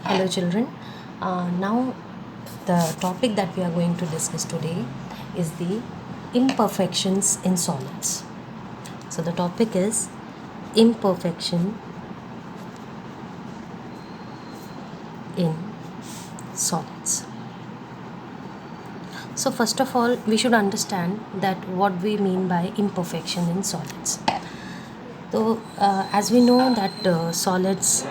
Hello, children. Now, the topic that we are going to discuss today is the imperfections in solids. So, the topic is imperfection in solids. So, first of all, we should understand that what we mean by imperfection in solids. So, as we know that solids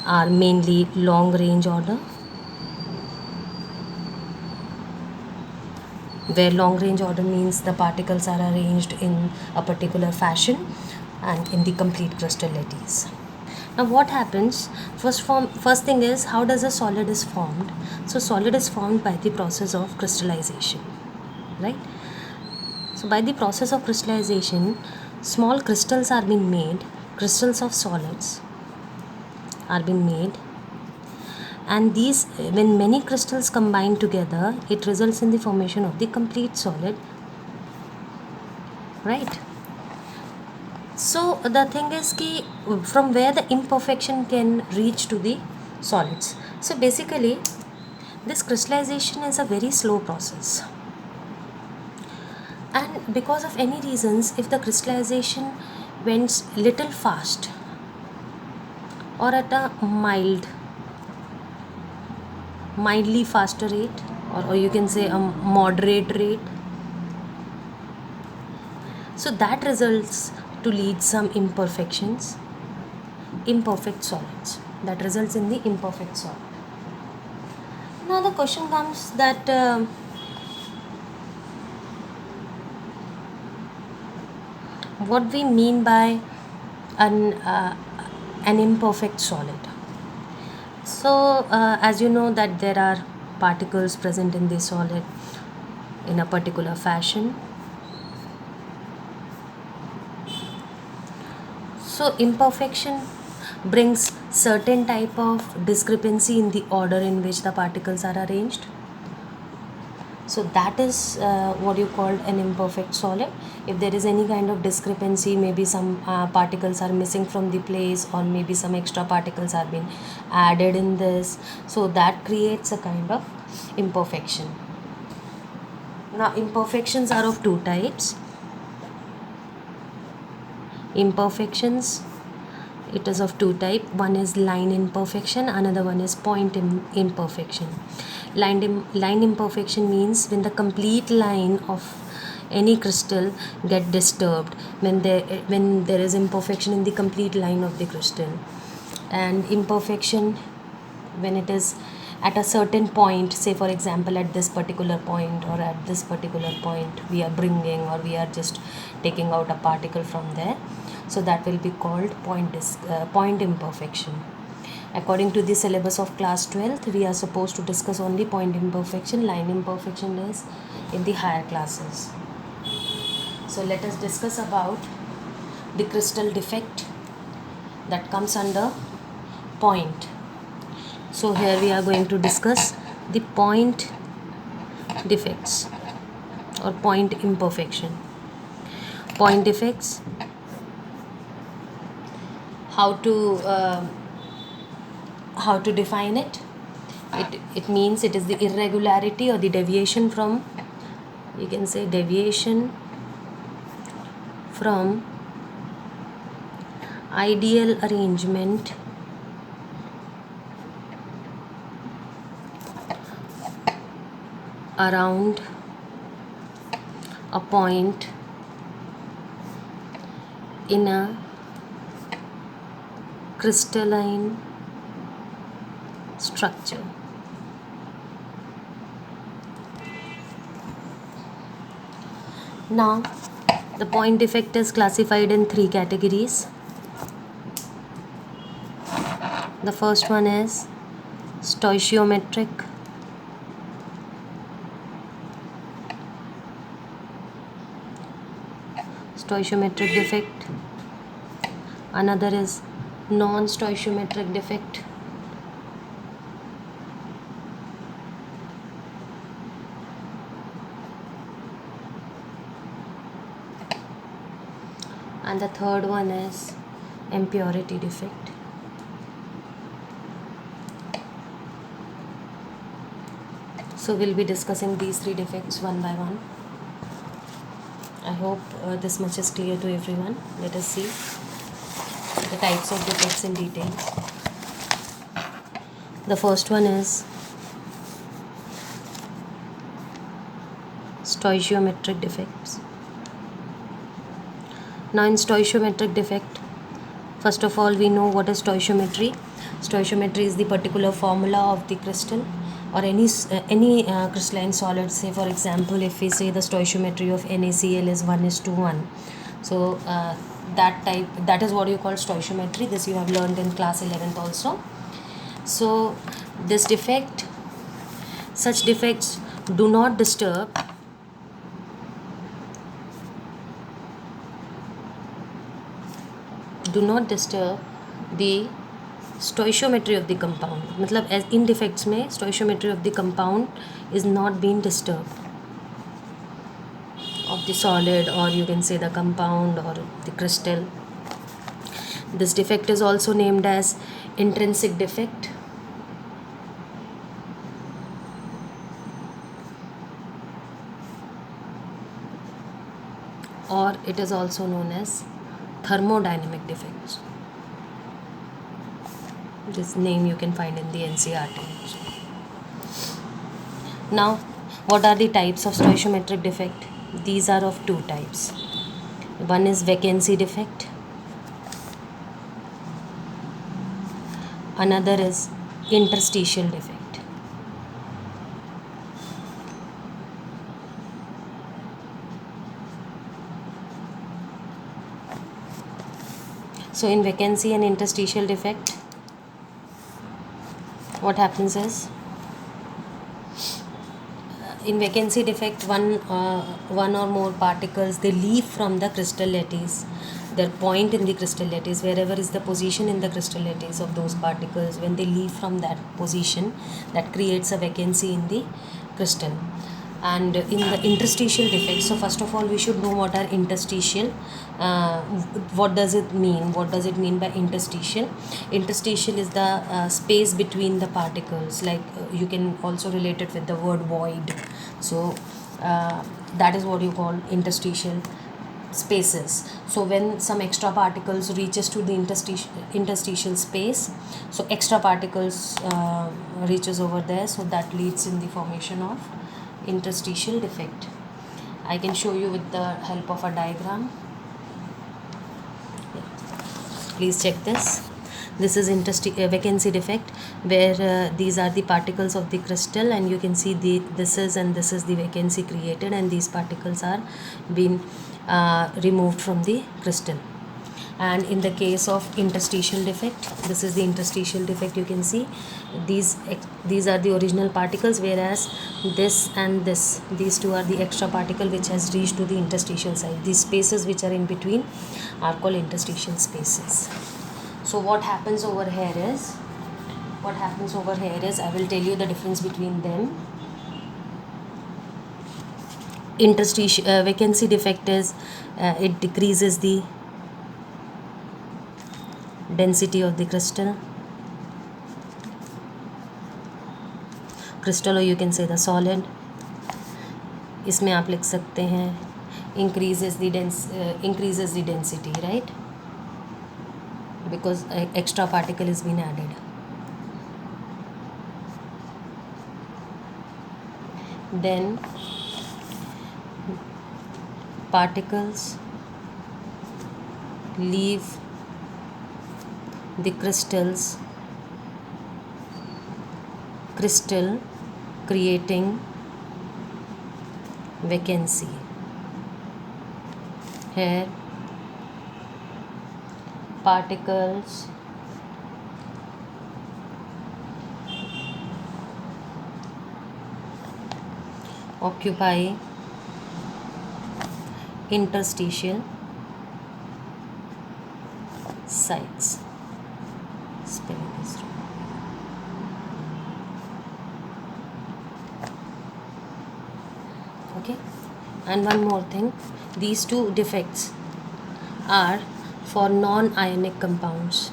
are mainly long range order, where long range order means the particles are arranged in a particular fashion and in the complete crystal lattice. Now what happens, first thing is, how does a solid is formed? So solid is formed by the process of crystallization, right? So by the process of crystallization, small crystals are being made, crystals of solids are being made, and these, when many crystals combine together, it results in the formation of the complete solid, right? So the thing is ki from where the imperfection can reach to the solids. So basically this crystallization is a very slow process, and because of any reasons, if the crystallization went little fast or at a mildly faster rate, or you can say a moderate rate, so that results to lead some imperfect solids, that results in the imperfect solid. Now the question comes that what we mean by an imperfect solid. So as you know that there are particles present in the solid in a particular fashion. So imperfection brings certain type of discrepancy in the order in which the particles are arranged. So that is what you call an imperfect solid. If there is any kind of discrepancy, maybe some particles are missing from the place, or maybe some extra particles are being added in this, so that creates a kind of imperfection. Now imperfections are of two types. Imperfections, it is of two type. One is line imperfection, another one is point imperfection. Line imperfection means when the complete line of any crystal get disturbed, when there is imperfection in the complete line of the crystal. And imperfection when it is at a certain point, say for example at this particular point or at this particular point we are bringing, or we are just taking out a particle from there, so that will be called point imperfection. According to the syllabus of class 12th, we are supposed to discuss only point imperfection. Line imperfection is in the higher classes. So let us discuss about the crystal defect that comes under point. So here we are going to discuss the point defects or point imperfection. Point defects, how to define it? It means it is the irregularity or the deviation from, you can say deviation from ideal arrangement around a point in a crystalline structure. Now the point defect is classified in three categories. The first one is stoichiometric, defect. Another is non-stoichiometric defect. And the third one is impurity defect. So we'll be discussing these 3 defects one by one. I hope this much is clear to everyone. Let us see the types of defects in detail. The first one is stoichiometric defects. Now in stoichiometric defect, first of all we know what is stoichiometry. Stoichiometry is the particular formula of the crystal or any crystalline solid. Say for example, if we say the stoichiometry of NaCl is 1:1, so that is what you call stoichiometry. This you have learned in class 11th also. So this defect, such defects do not disturb the stoichiometry of the compound. मतलब as in defects में stoichiometry of the compound is not being disturbed, of the solid, or you can say the compound or the crystal. This defect is also named as intrinsic defect, or it is also known as thermodynamic defects. This name you can find in the NCERT. Now, what are the types of stoichiometric defect? These are of 2 types. One is vacancy defect. Another is interstitial defect. So in vacancy and interstitial defect, what happens is, in vacancy defect, one or more particles, they leave from the crystal lattice. Their point in the crystal lattice, wherever is the position in the crystal lattice of those particles, when they leave from that position, that creates a vacancy in the crystal. And in the interstitial defect, so first of all we should know what are interstitial. What does it mean? What does it mean by interstitial? Interstitial is the space between the particles. Like you can also relate it with the word void. So that is what you call interstitial spaces. So when some extra particles reaches to the interstitial space, so extra particles reaches over there, so that leads in the formation of interstitial defect. I can show you with the help of a diagram. Please check this. This is vacancy defect, where these are the particles of the crystal, and you can see this is the vacancy created, and these particles are being removed from the crystal. And in the case of interstitial defect, this is the interstitial defect. You can see these are the original particles, whereas this and these 2 are the extra particle which has reached to the interstitial side. These spaces which are in between are called interstitial spaces. So what happens over here is, I will tell you the difference between them. Vacancy defect is it decreases the density of the crystal, or you can say the solid. इसमें आप लिख सकते हैं increases the density, right? Because extra particle is being added. Then particles leave the crystal creating vacancy. Here particles occupy interstitial sites. Spelling is wrong. Okay, and one more thing, these 2 defects are for non-ionic compounds,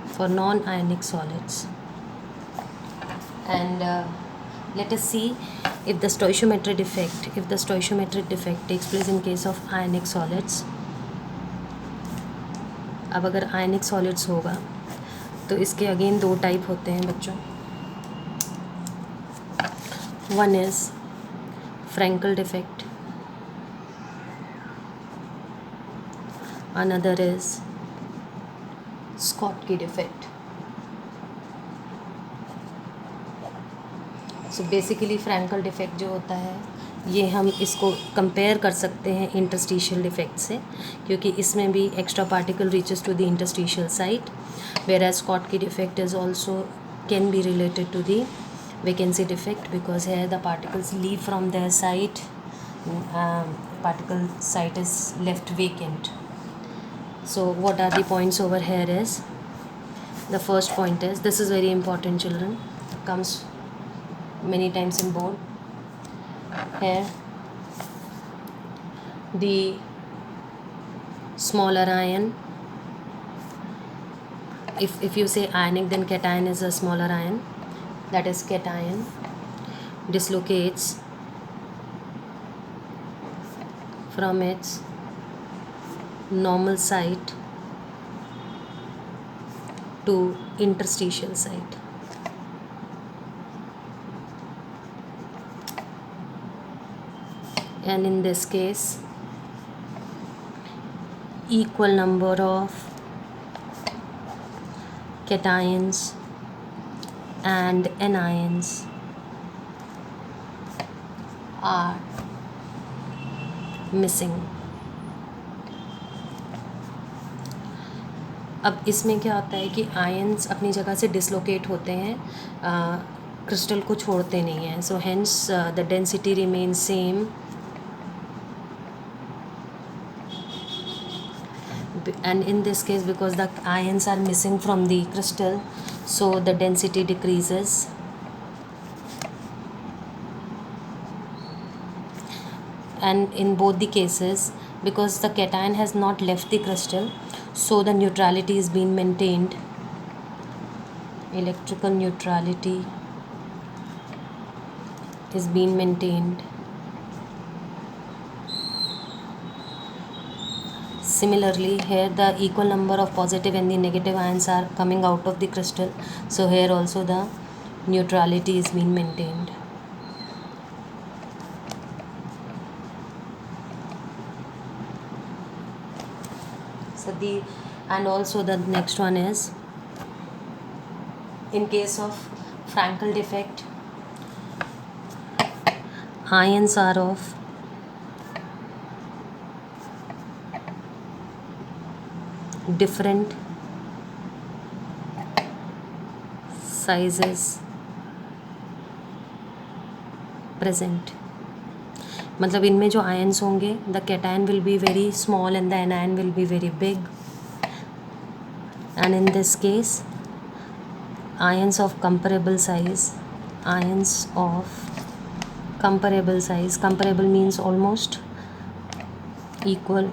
for non-ionic solids, and Let us see if the stoichiometric defect takes place in case of ionic solids. अब अगर आयनिक solids होगा तो इसके again दो type होते हैं बच्चों. One is Frenkel defect, another is Schottky defect. So basically Frenkel defect जो होता है ये हम इसको कंपेयर कर सकते हैं इंटरस्टिशियल डिफेक्ट से, क्योंकि इसमें भी extra particle reaches to the interstitial site, whereas Schottky defect is also can be related to the vacancy defect, because here the particles leave from their site, particle site is left vacant. So what are the points over here is, the first point is, this is very important children, comes many times in board. Here the smaller ion, if you say ionic, then cation is a smaller ion, that is cation, dislocates from its normal site to interstitial site. And in this case, equal number of cations and anions are missing. अब इसमें क्या होता है कि ions अपनी जगह से dislocate होते हैं, क्रिस्टल को छोड़ते नहीं हैं. So hence the density remain same, and in this case, because the ions are missing from the crystal, so the density decreases. And in both the cases, because the cation has not left the crystal, so the neutrality is being maintained, electrical neutrality is being maintained. Similarly, here the equal number of positive and the negative ions are coming out of the crystal, so here also the neutrality is being maintained. So and also the next one is, in case of Frankel defect, ions are of different sizes present. मतलब इनमें जो ions होंगे, the cation will be very small and the anion will be very big. And in this case, ions of comparable size, comparable means almost equal,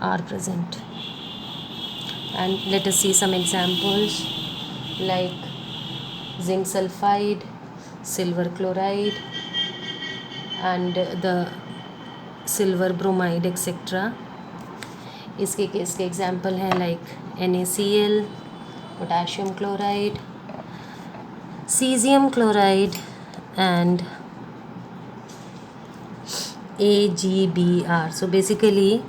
are present. And let us see some examples like zinc sulfide, silver chloride, and the silver bromide etc. इसके case के example हैं like NaCl, potassium chloride, caesium chloride and AgBr. So basically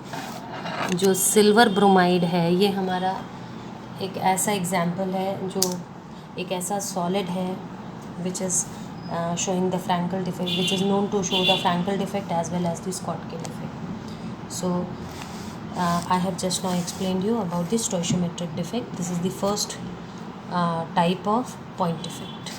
जो silver bromide है ये हमारा एक ऐसा example है, जो एक ऐसा सॉलिड है which is showing the Frankel defect, which is known to show the Frankel defect as well as the Schottky defect. So I have just now explained you about the stoichiometric defect. This is the first type of point defect.